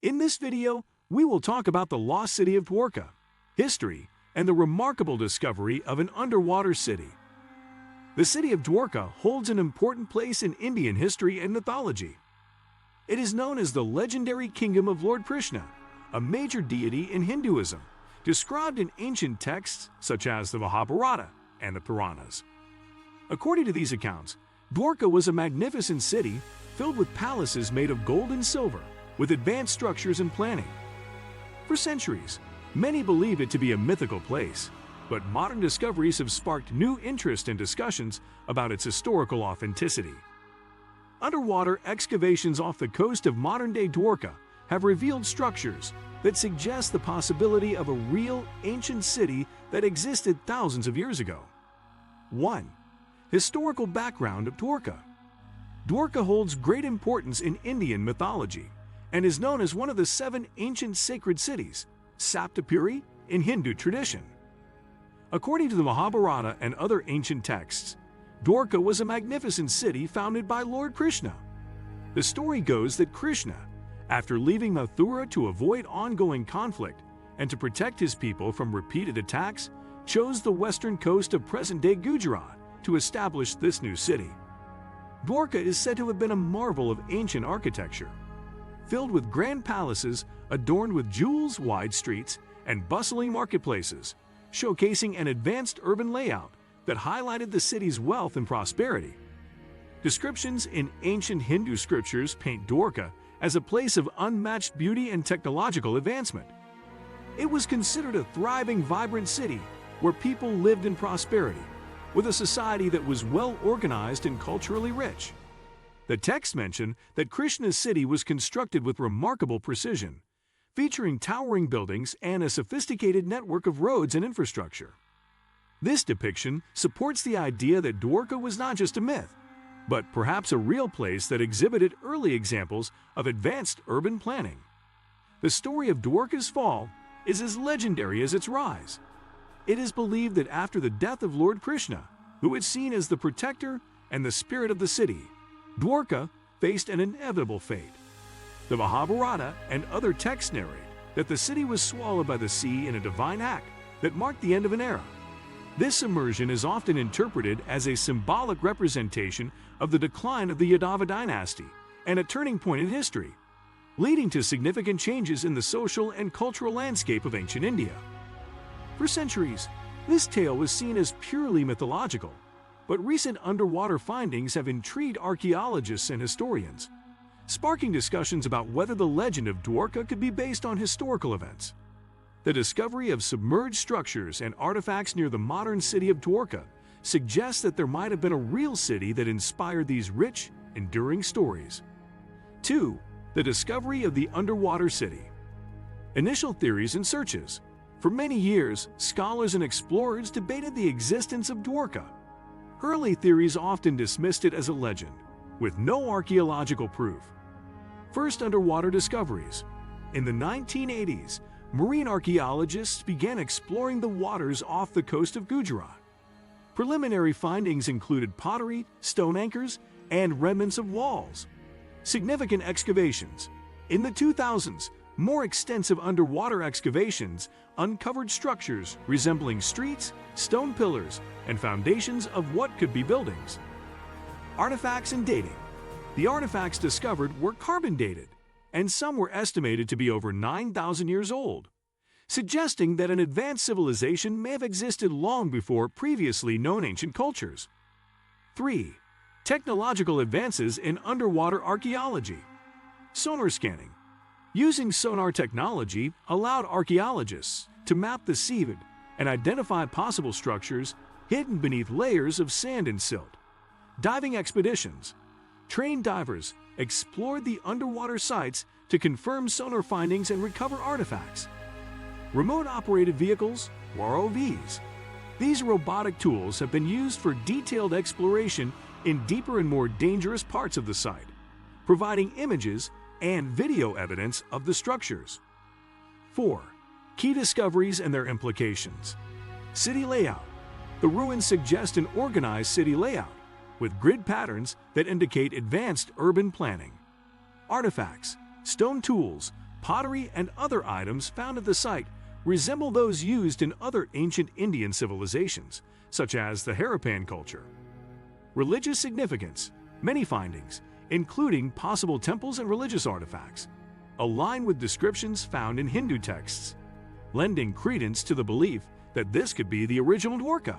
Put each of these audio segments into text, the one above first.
In this video, we will talk about the Lost City of Dwarka, history, and the remarkable discovery of an underwater city. The city of Dwarka holds an important place in Indian history and mythology. It is known as the legendary kingdom of Lord Krishna, a major deity in Hinduism, described in ancient texts such as the Mahabharata and the Puranas. According to these accounts, Dwarka was a magnificent city filled with palaces made of gold and silver, with advanced structures and planning. For centuries, many believe it to be a mythical place, but modern discoveries have sparked new interest and discussions about its historical authenticity. Underwater excavations off the coast of modern-day Dwarka have revealed structures that suggest the possibility of a real ancient city that existed thousands of years ago. 1. Historical background of Dwarka. Dwarka holds great importance in Indian mythology and is known as one of the 7 ancient sacred cities, Saptapuri, in Hindu tradition. According to the Mahabharata and other ancient texts, Dwarka was a magnificent city founded by Lord Krishna. The story goes that Krishna, after leaving Mathura to avoid ongoing conflict and to protect his people from repeated attacks, chose the western coast of present-day Gujarat to establish this new city. Dwarka is said to have been a marvel of ancient architecture, filled with grand palaces adorned with jewels, wide streets, and bustling marketplaces, showcasing an advanced urban layout that highlighted the city's wealth and prosperity. Descriptions in ancient Hindu scriptures paint Dwarka as a place of unmatched beauty and technological advancement. It was considered a thriving, vibrant city where people lived in prosperity, with a society that was well organized and culturally rich. The text mentioned that Krishna's city was constructed with remarkable precision, featuring towering buildings and a sophisticated network of roads and infrastructure. This depiction supports the idea that Dwarka was not just a myth, but perhaps a real place that exhibited early examples of advanced urban planning. The story of Dwarka's fall is as legendary as its rise. It is believed that after the death of Lord Krishna, who is seen as the protector and the spirit of the city, Dwarka faced an inevitable fate. The Mahabharata and other texts narrate that the city was swallowed by the sea in a divine act that marked the end of an era. This immersion is often interpreted as a symbolic representation of the decline of the Yadava dynasty and a turning point in history, leading to significant changes in the social and cultural landscape of ancient India. For centuries, this tale was seen as purely mythological, but recent underwater findings have intrigued archaeologists and historians, sparking discussions about whether the legend of Dwarka could be based on historical events. The discovery of submerged structures and artifacts near the modern city of Dwarka suggests that there might have been a real city that inspired these rich, enduring stories. 2. The discovery of the underwater city. Initial theories and searches. For many years, scholars and explorers debated the existence of Dwarka. Early theories often dismissed it as a legend, with no archaeological proof. First underwater discoveries. In the 1980s, marine archaeologists began exploring the waters off the coast of Gujarat. Preliminary findings included pottery, stone anchors, and remnants of walls. Significant excavations. In the 2000s, more extensive underwater excavations uncovered structures resembling streets, stone pillars, and foundations of what could be buildings. Artifacts and dating. The artifacts discovered were carbon dated, and some were estimated to be over 9,000 years old, suggesting that an advanced civilization may have existed long before previously known ancient cultures. 3. Technological advances in underwater archaeology. Sonar scanning. Using sonar technology allowed archaeologists to map the seabed and identify possible structures hidden beneath layers of sand and silt. Diving expeditions. Trained divers explored the underwater sites to confirm sonar findings and recover artifacts. Remote-operated vehicles, or ROVs. These robotic tools have been used for detailed exploration in deeper and more dangerous parts of the site, providing images and video evidence of the structures. 4. Key discoveries and their implications. City layout. The ruins suggest an organized city layout, with grid patterns that indicate advanced urban planning. Artifacts, stone tools, Pottery and other items found at the site resemble those used in other ancient Indian civilizations, such as the Harappan culture. Religious significance. Many findings, including possible temples and religious artifacts, align with descriptions found in Hindu texts, lending credence to the belief that this could be the original Dwarka.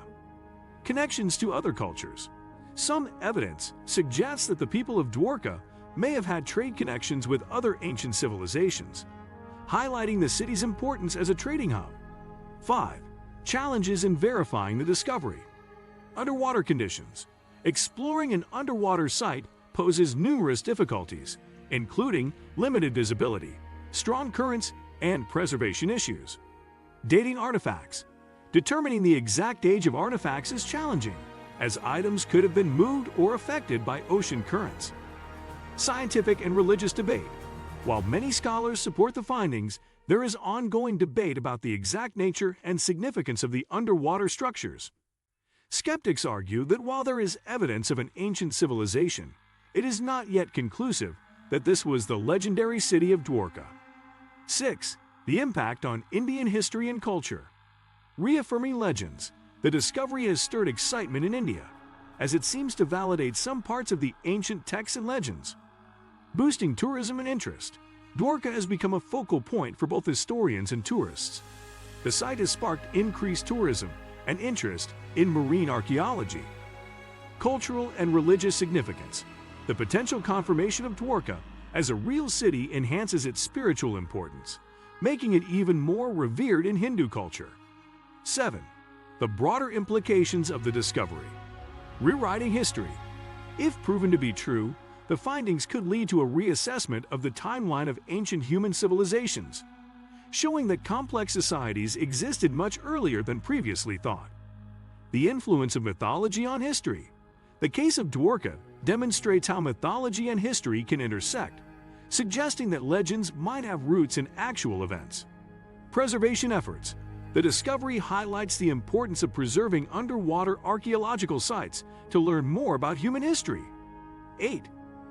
Connections to other cultures. Some evidence suggests that the people of Dwarka may have had trade connections with other ancient civilizations, highlighting the city's importance as a trading hub. 5. Challenges in verifying the discovery. Underwater conditions. Exploring an underwater site poses numerous difficulties, including limited visibility, strong currents, and preservation issues. Dating artifacts. Determining the exact age of artifacts is challenging, as items could have been moved or affected by ocean currents. Scientific and religious debate. While many scholars support the findings, there is ongoing debate about the exact nature and significance of the underwater structures. Skeptics argue that while there is evidence of an ancient civilization, it is not yet conclusive that this was the legendary city of Dwarka. 6. The impact on Indian history and culture. Reaffirming legends, the discovery has stirred excitement in India, as it seems to validate some parts of the ancient texts and legends. Boosting tourism and interest. Dwarka has become a focal point for both historians and tourists. The site has sparked increased tourism and interest in marine archaeology. Cultural and religious significance. The potential confirmation of Dwarka as a real city enhances its spiritual importance, making it even more revered in Hindu culture. 7. The broader implications of the discovery. Rewriting history. If proven to be true, the findings could lead to a reassessment of the timeline of ancient human civilizations, showing that complex societies existed much earlier than previously thought. The influence of mythology on history. The case of Dwarka demonstrates how mythology and history can intersect, suggesting that legends might have roots in actual events. Preservation efforts. The discovery highlights the importance of preserving underwater archaeological sites to learn more about human history. 8.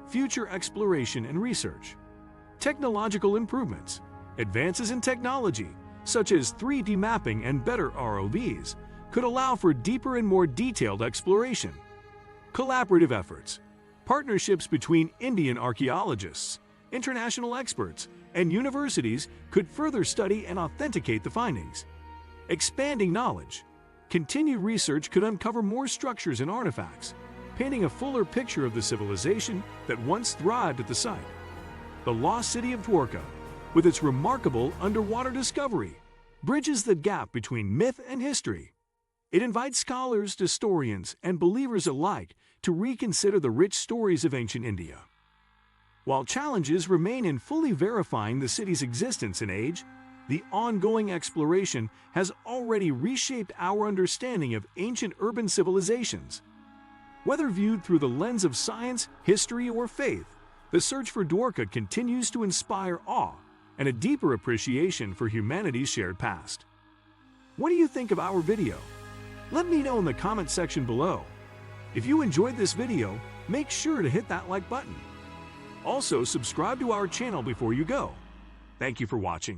Future exploration and research. Technological improvements. Advances in technology, such as 3D mapping and better ROVs, could allow for deeper and more detailed exploration. Collaborative efforts. Partnerships between Indian archaeologists, international experts, and universities could further study and authenticate the findings. Expanding knowledge. Continued research could uncover more structures and artifacts, painting a fuller picture of the civilization that once thrived at the site. The Lost City of Dwarka, with its remarkable underwater discovery, bridges the gap between myth and history. It invites scholars, historians, and believers alike to reconsider the rich stories of ancient India. While challenges remain in fully verifying the city's existence and age, the ongoing exploration has already reshaped our understanding of ancient urban civilizations. Whether viewed through the lens of science, history, or faith, the search for Dwarka continues to inspire awe and a deeper appreciation for humanity's shared past. What do you think of our video? Let me know in the comment section below. If you enjoyed this video, make sure to hit that like button. Also, subscribe to our channel before you go. Thank you for watching.